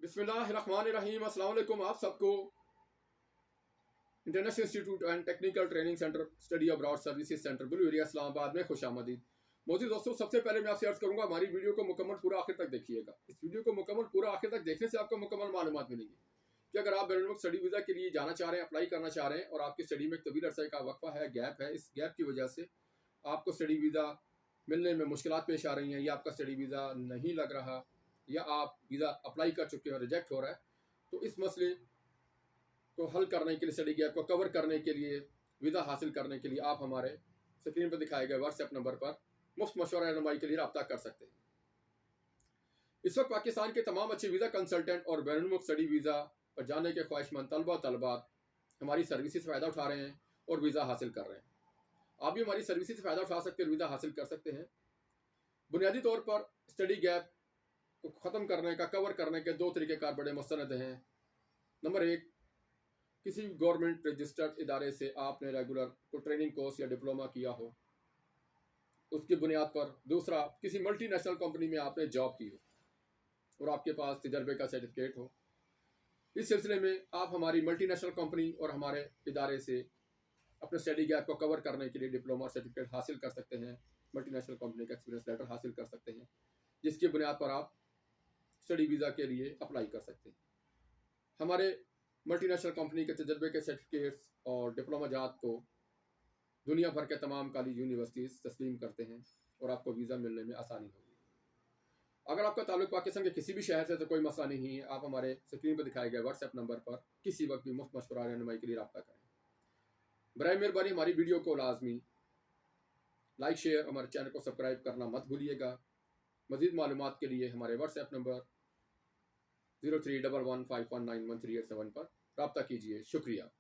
बिस्मिल्लाहिर्रहमानिर्रहीम। अस्सलाम वालेकुम आप सबको। International institute and technical training centre study abroad services centre बुलूरिया इस्लामाबाद में खुश आमदीद। मोदी दोस्तों, सबसे पहले मैं आपसे अर्ज करूंगा हमारी वीडियो को मुकम्मल पूरा आखिर तक देखिएगा। इस वीडियो को मुकम्मल पूरा आखिर तक देखने से आपको मुकम्मल मालूमात मिलेंगी कि अगर आप बैनुल मुल्क स्टडी वीज़ा के लिए जाना चाह रहे हैं, अप्लाई करना चाह रहे हैं और आपकी स्टडी में एक तवील अरसे का वक्फा है, गैप है, इस गैप की वजह से आपको स्टडी वीज़ा मिलने में मुश्किलात पेश आ रही हैं, या आपका स्टडी वीज़ा नहीं लग रहा, या आप वीज़ा अप्लाई कर चुके हैं और रिजेक्ट हो रहा है, तो इस मसले को हल करने के लिए, स्टडी गैप को कवर करने के लिए, वीज़ा हासिल करने के लिए आप हमारे स्क्रीन पर दिखाए गए व्हाट्सएप नंबर पर मुफ्त मशवरा रहनुमाई के लिए रब्ता कर सकते हैं। इस वक्त पाकिस्तान के तमाम अच्छे वीज़ा कंसल्टेंट और बैनुल मुल्क स्टडी वीज़ा पर जाने के ख्वाहिशमंद तलबात हमारी सर्विसेज से फ़ायदा उठा रहे हैं और वीज़ा हासिल कर रहे हैं। आप भी हमारी सर्विसेज से फ़ायदा उठा सकते हैं और वीज़ा हासिल कर सकते हैं। बुनियादी तौर पर स्टडी गैप को ख़त्म करने का, कवर करने के दो तरीक़ेकार बड़े मुस्तनद हैं। नंबर एक, किसी गवर्नमेंट रजिस्टर्ड इदारे से आपने रेगुलर को ट्रेनिंग कोर्स या डिप्लोमा किया हो, उसकी बुनियाद पर। दूसरा, किसी मल्टी नेशनल कंपनी में आपने जॉब की हो और आपके पास तजर्बे का सर्टिफिकेट हो। इस सिलसिले में आप हमारी मल्टी नेशनल कंपनी और हमारे इदारे से अपने स्टडी गैप को कवर करने के लिए डिप्लोमा सर्टिफिकेट हासिल कर सकते हैं, मल्टी नेशनल कंपनी का एक्सपीरियंस लेटर हासिल कर सकते हैं, जिसकी बुनियाद पर आप स्टडी वीज़ा के लिए अप्लाई कर सकते हैं। हमारे मल्टी नेशनल कंपनी के तजर्बे के सर्टिफिकेट्स और डिप्लोमा जात को दुनिया भर के तमाम कॉलेज यूनिवर्सिटीज़ तस्लीम करते हैं और आपको वीज़ा मिलने में आसानी होगी। अगर आपका ताल्लुक पाकिस्तान के किसी भी शहर से तो कोई मसला नहीं है, आप हमारे स्क्रीन पर दिखाए गए व्हाट्सएप नंबर पर किसी वक्त भी मुफ्त मशवरा रहनुमाई के लिए रब्ता करें। बराए मेहरबानी हमारी वीडियो को लाजमी लाइक, शेयर, हमारे चैनल को सब्सक्राइब करना मत भूलिएगा। मज़ीद मालूमात के लिए हमारे व्हाट्सएप नंबर 0311519138 पर रब्ता कीजिए। शुक्रिया।